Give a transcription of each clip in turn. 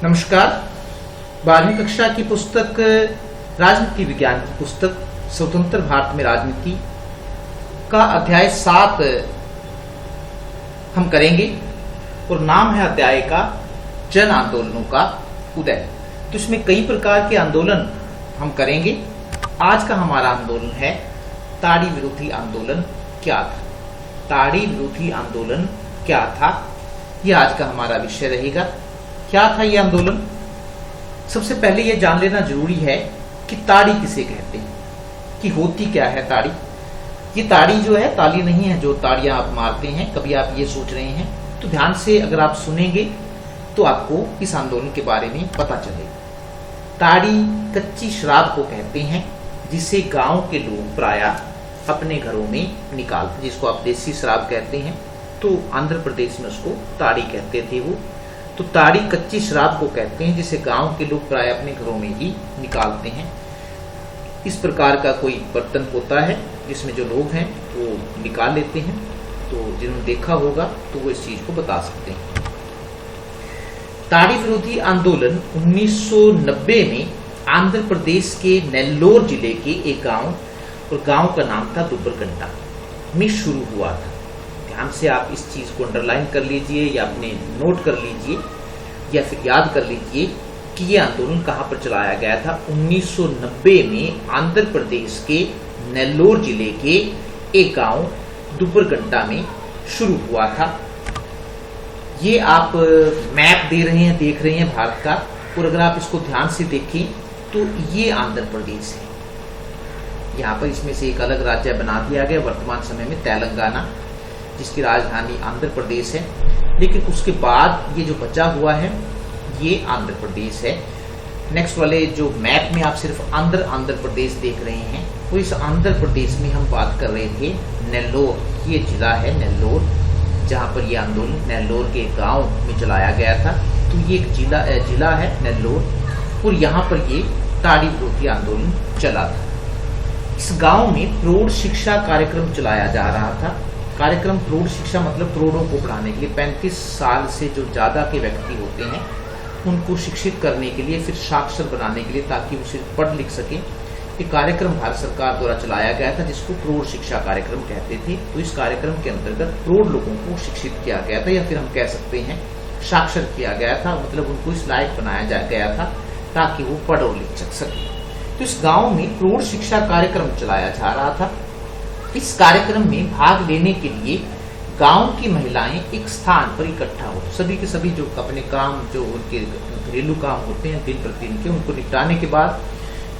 नमस्कार। 12वीं कक्षा की पुस्तक राजनीति विज्ञान की पुस्तक स्वतंत्र भारत में राजनीति का अध्याय 7 हम करेंगे और नाम है अध्याय का जन आंदोलनों का उदय। तो इसमें कई प्रकार के आंदोलन हम करेंगे। आज का हमारा आंदोलन है ताड़ी विरोधी आंदोलन क्या था। ताड़ी विरोधी आंदोलन क्या था, यह आज का हमारा विषय रहेगा। क्या था यह आंदोलन? सबसे पहले यह जान लेना जरूरी है कि ताड़ी किसे कहते हैं, कि होती क्या है ताड़ी। ये ताड़ी जो है ताली नहीं है जो ताड़ियां आप मारते हैं, कभी आप ये सोच रहे हैं। तो ध्यान से अगर आप सुनेंगे तो आपको इस आंदोलन के बारे में पता चलेगा। ताड़ी कच्ची शराब को कहते हैं जिसे गांव के लोग प्रायः अपने घरों में निकालते, जिसको आप देसी शराब कहते हैं। तो आंध्र प्रदेश में उसको ताड़ी कहते थे वो। तो ताड़ी कच्ची शराब को कहते हैं जिसे गांव के लोग प्राय अपने घरों में ही निकालते हैं। इस प्रकार का कोई बर्तन होता है जिसमें जो लोग हैं वो निकाल लेते हैं। तो जिन्होंने देखा होगा तो वो इस चीज को बता सकते हैं। ताड़ी विरोधी आंदोलन 1990 में आंध्र प्रदेश के नेल्लोर जिले के एक गांव, और गांव का नाम था दुब्बरगंडा, में शुरू हुआ था। ध्यान से आप इस चीज को अंडरलाइन कर लीजिए या अपने नोट कर लीजिए या फिर याद कर लीजिए कि यह आंदोलन कहां पर चलाया गया था। 1990 में आंध्र प्रदेश के नेल्लोर जिले के एक गांव दुब्बरगंडा में शुरू हुआ था। ये आप मैप दे रहे हैं, देख रहे हैं भारत का, और अगर आप इसको ध्यान से देखें तो ये आंध्र प्रदेश है। यहाँ पर इसमें से एक अलग राज्य बना दिया गया वर्तमान समय में, तेलंगाना, जिसकी राजधानी आंध्र प्रदेश है। लेकिन उसके बाद ये जो बचा हुआ है ये आंध्र प्रदेश है। नेक्स्ट वाले जो मैप में आप सिर्फ आंध्र प्रदेश देख रहे हैं, वो इस आंध्र प्रदेश में हम बात कर रहे थे नेल्लोर। ये जिला है नेल्लोर, जहाँ पर ये आंदोलन नेल्लोर के गांव में चलाया गया था। तो ये एक जिला है नेल्लोर, और यहाँ पर ये ताड़ी विरोधी आंदोलन चला था। इस गांव में प्रौढ़ शिक्षा कार्यक्रम चलाया जा रहा था। कार्यक्रम प्रौढ़ शिक्षा मतलब प्रौढ़ों को पढ़ाने के लिए, 35 साल से जो ज्यादा के व्यक्ति होते हैं उनको शिक्षित करने के लिए, फिर साक्षर बनाने के लिए, ताकि वो सिर्फ पढ़ लिख सके। ये कार्यक्रम भारत सरकार द्वारा चलाया गया था जिसको प्रौढ़ शिक्षा कार्यक्रम कहते थे। तो इस कार्यक्रम के अंतर्गत प्रौढ़ लोगों को शिक्षित किया गया था, या फिर हम कह सकते हैं साक्षर किया गया था, मतलब उनको इस लायक बनाया गया था ताकि वो पढ़ और लिख सके। तो इस गांव में प्रौढ़ शिक्षा कार्यक्रम चलाया जा रहा था। इस कार्यक्रम में भाग लेने के लिए गांव की महिलाएं एक स्थान पर इकट्ठा हो, सभी के सभी जो अपने काम, जो उनके घरेलू काम होते हैं दिन प्रतिदिन के, उनको निपटाने के बाद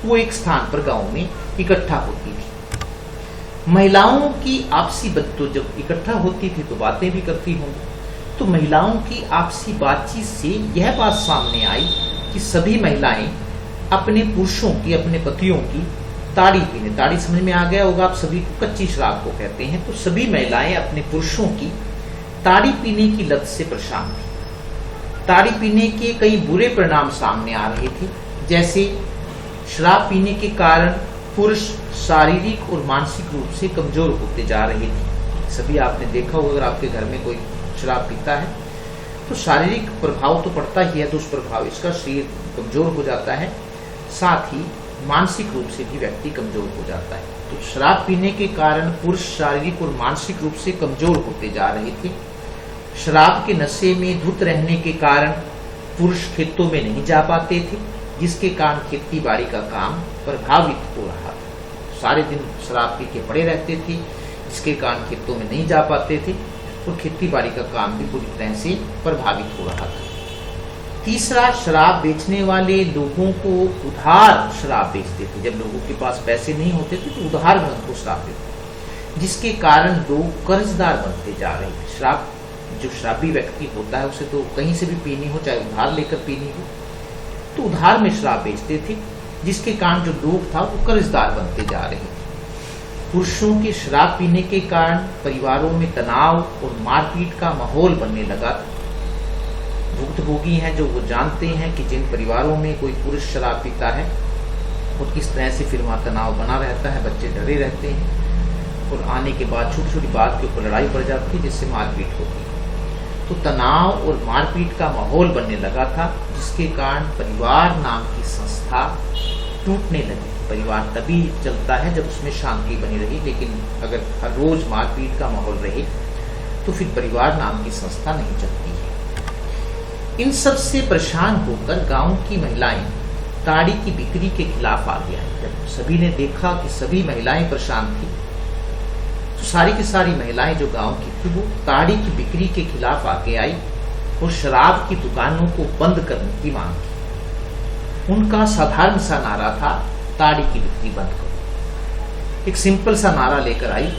वो एक स्थान पर गांव में इकट्ठा होती थी। महिलाओं की आपसी तो जब इकट्ठा होती थी तो बातें भी करती होंगी। तो महिलाओं की आपसी बातचीत से यह बात सामने आई कि सभी महिलाएं अपने पुरुषों की, अपने पतियों की ताड़ी पीने, ताड़ी समझ में आ गया होगा आप सभी को, कच्ची शराब को कहते हैं। तो सभी महिलाएं अपने पुरुषों की ताड़ी पीने की लत से परेशान थी। ताड़ी पीने के कई बुरे परिणाम सामने आ रहे थे, जैसे शराब पीने के कारण पुरुष शारीरिक और मानसिक रूप से कमजोर होते जा रहे थे। सभी आपने देखा होगा, अगर आपके घर में कोई शराब पीता है तो शारीरिक प्रभाव तो पड़ता ही है, दुष्प्रभाव इसका, शरीर कमजोर हो जाता है, साथ ही मानसिक रूप से भी व्यक्ति कमजोर हो जाता है। तो शराब पीने के कारण पुरुष शारीरिक और मानसिक रूप से कमजोर होते जा रहे थे। शराब के नशे में धुत रहने के कारण पुरुष खेतों में नहीं जा पाते थे, जिसके कारण खेती बाड़ी का काम प्रभावित हो रहा था। सारे दिन शराब पी के पड़े रहते थे, जिसके कारण खेतों में नहीं जा पाते थे, और खेती बाड़ी का काम भी पूरी तरह से प्रभावित हो रहा था। तीसरा, शराब बेचने वाले लोगों को उधार शराब बेचते थे। जब लोगों के पास पैसे नहीं होते थे तो उधार में उनको शराब देते, जिसके कारण लोग कर्जदार बनते जा रहे थे। शराब, जो शराबी व्यक्ति होता है उसे तो कहीं से भी पीनी हो, चाहे उधार लेकर पीनी हो, तो उधार में शराब बेचते थे, जिसके कारण जो लोग था वो कर्जदार बनते जा रहे थे। पुरुषों के शराब पीने के कारण परिवारों में तनाव और मारपीट का माहौल बनने लगा था। भुक्तभोगी हैं जो वो जानते हैं कि जिन परिवारों में कोई पुरुष शराब पीता है वो किस तरह से फिर वहाँ तनाव बना रहता है, बच्चे डरे रहते हैं, और आने के बाद छोटी छोटी बात के ऊपर लड़ाई बढ़ जाती है जिससे मारपीट होती है। तो तनाव और मारपीट का माहौल बनने लगा था, जिसके कारण परिवार नाम की संस्था टूटने लगी। परिवार तभी चलता है जब उसमें शांति बनी रही, लेकिन अगर हर रोज मारपीट का माहौल रहे तो फिर परिवार नाम की संस्था नहीं चलती है। इन सब से परेशान होकर गांव की महिलाएं ताड़ी की बिक्री के खिलाफ आगे आई। जब सभी ने देखा कि सभी महिलाएं परेशान थी, तो सारी की सारी महिलाएं जो गांव की थी वो ताड़ी की बिक्री के खिलाफ आगे आई और शराब की दुकानों को बंद करने की मांग की। उनका साधारण सा नारा था, ताड़ी की बिक्री बंद करो। एक सिंपल सा नारा लेकर आई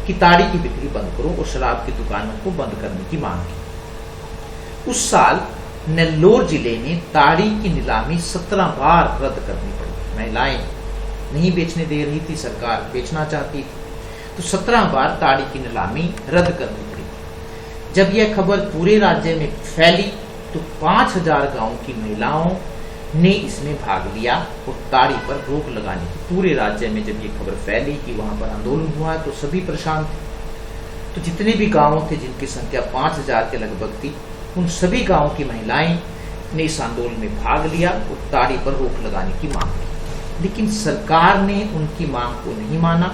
कि ताड़ी की बिक्री बंद करो और शराब की दुकानों को बंद करने की मांग की। उस साल नेल्लोर जिले में ताड़ी की नीलामी 17 बार रद्द करनी पड़ी। महिलाएं नहीं बेचने दे रही थी, सरकार बेचना चाहती थी, तो 17 बार ताड़ी की नीलामी रद्द करनी पड़ी। जब यह खबर पूरे राज्य में फैली तो 5000 गांव की महिलाओं ने इसमें भाग लिया और ताड़ी पर रोक लगाने की। पूरे राज्य में जब ये खबर फैली कि वहां पर आंदोलन हुआ है तो सभी परेशान थे। तो जितने भी गांव थे जिनकी संख्या 5000 के लगभग थी, उन सभी गांव की महिलाएं ने इस आंदोलन में भाग लिया और ताड़ी पर रोक लगाने की मांग की। लेकिन सरकार ने उनकी मांग को नहीं माना।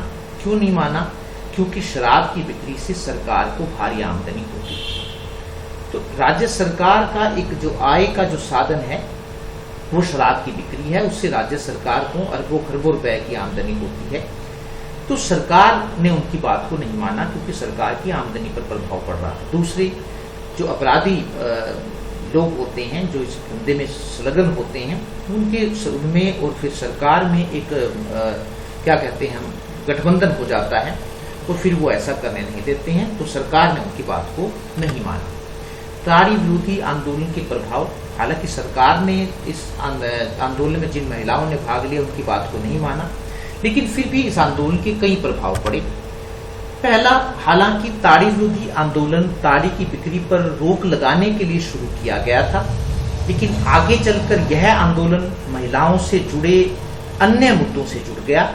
क्यों नहीं माना? क्योंकि शराब की बिक्री से सरकार को भारी आमदनी होती है। तो राज्य सरकार का एक जो आय का जो साधन है वो शराब की बिक्री है, उससे राज्य सरकार को अरबों खरबों रुपए की आमदनी होती है। तो सरकार ने उनकी बात को नहीं माना क्योंकि सरकार की आमदनी पर प्रभाव पड़ रहा था। दूसरे जो अपराधी लोग होते हैं, जो इस धंधे में संलग्न होते हैं, उनमें और फिर सरकार में एक क्या कहते हैं हम, गठबंधन हो जाता है और फिर वो ऐसा करने नहीं देते हैं। तो सरकार ने उनकी बात को नहीं माना। ताड़ी विरोधी आंदोलन के प्रभाव, हालांकि सरकार ने इस आंदोलन में जिन महिलाओं ने भाग लिया उनकी बात को नहीं माना, लेकिन फिर भी इस आंदोलन के कई प्रभाव पड़े। पहला, हालांकि ताड़ी विरोधी आंदोलन ताड़ी की बिक्री पर रोक लगाने के लिए शुरू किया गया था, लेकिन आगे चलकर यह आंदोलन महिलाओं से जुड़े अन्य मुद्दों से जुड़ गया,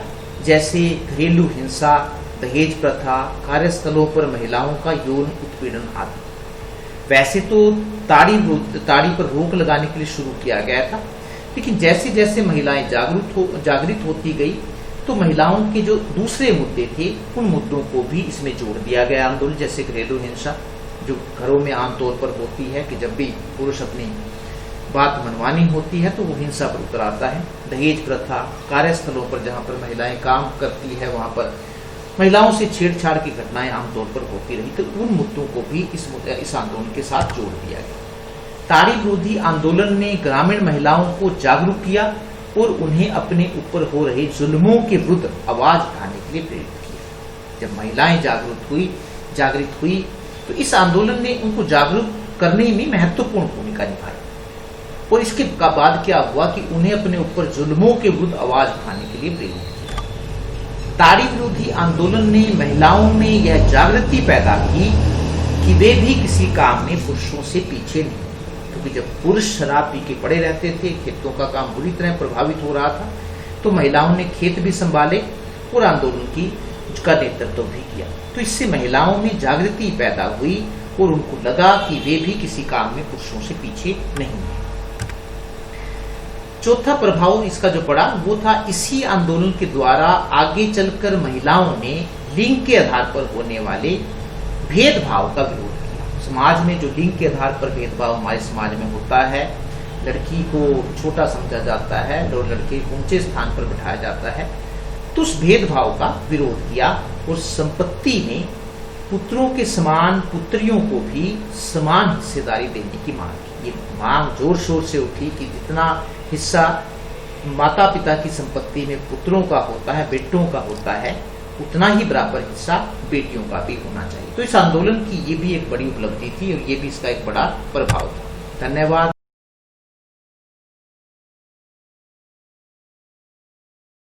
जैसे घरेलू हिंसा, दहेज प्रथा, कार्यस्थलों पर महिलाओं का यौन उत्पीड़न आदि। वैसे तो ताड़ी पर रोक लगाने के लिए शुरू किया गया था, लेकिन जैसे जैसे महिलाएं जागृत होती गई तो महिलाओं के जो दूसरे मुद्दे थे उन मुद्दों को भी इसमें जोड़ दिया गया आंदोलन। जैसे घरेलू हिंसा, जो घरों में आमतौर पर होती है कि जब भी पुरुष अपनी बात मनवानी होती है तो वो हिंसा पर उतर आता है। दहेज प्रथा, कार्यस्थलों पर जहां पर महिलाएं काम करती है वहां पर महिलाओं से छेड़छाड़ की घटनाएं आमतौर पर होती रही, तो उन मुद्दों को भी इस आंदोलन के साथ जोड़ दिया गया। ताड़ी विरोधी आंदोलन ने ग्रामीण महिलाओं को जागरूक किया और उन्हें अपने ऊपर हो रहे जुल्मों के विरुद्ध आवाज उठाने के लिए प्रेरित किया। जब महिलाएं जागृत हुई तो इस आंदोलन ने उनको जागरूक करने में महत्वपूर्ण भूमिका निभाई। और इसके बाद क्या हुआ कि उन्हें अपने ऊपर जुल्मों के विरुद्ध आवाज उठाने के लिए प्रेरित किया। ताड़ी विरोधी आंदोलन ने महिलाओं में यह जागृति पैदा की कि वे भी किसी काम में पुरुषों से पीछे नहीं, क्योंकि जब पुरुष शराब पी के पड़े रहते थे, खेतों का काम बुरी तरह प्रभावित हो रहा था, तो महिलाओं ने खेत भी संभाले और आंदोलन का नेतृत्व भी किया। तो इससे महिलाओं में जागृति पैदा हुई और उनको लगा कि वे भी किसी काम में पुरुषों से पीछे नहीं है। चौथा प्रभाव इसका जो पड़ा वो था, इसी आंदोलन के द्वारा आगे चलकर महिलाओं ने लिंग के आधार पर होने वाले भेदभाव का विरोध किया। समाज में जो लिंग के आधार पर भेदभाव हमारे समाज में होता है, लड़की को छोटा समझा जाता है और लड़के को ऊंचे स्थान पर बिठाया जाता है, तो उस भेदभाव का विरोध किया और संपत्ति में पुत्रों के समान पुत्रियों को भी समान हिस्सेदारी देने की मांग की। ये मांग जोर शोर से उठी कि जितना हिस्सा माता पिता की संपत्ति में पुत्रों का होता है, बेटों का होता है, उतना ही बराबर हिस्सा बेटियों का भी होना चाहिए। तो इस आंदोलन की ये भी एक बड़ी उपलब्धि थी और ये भी इसका एक बड़ा प्रभाव था। धन्यवाद।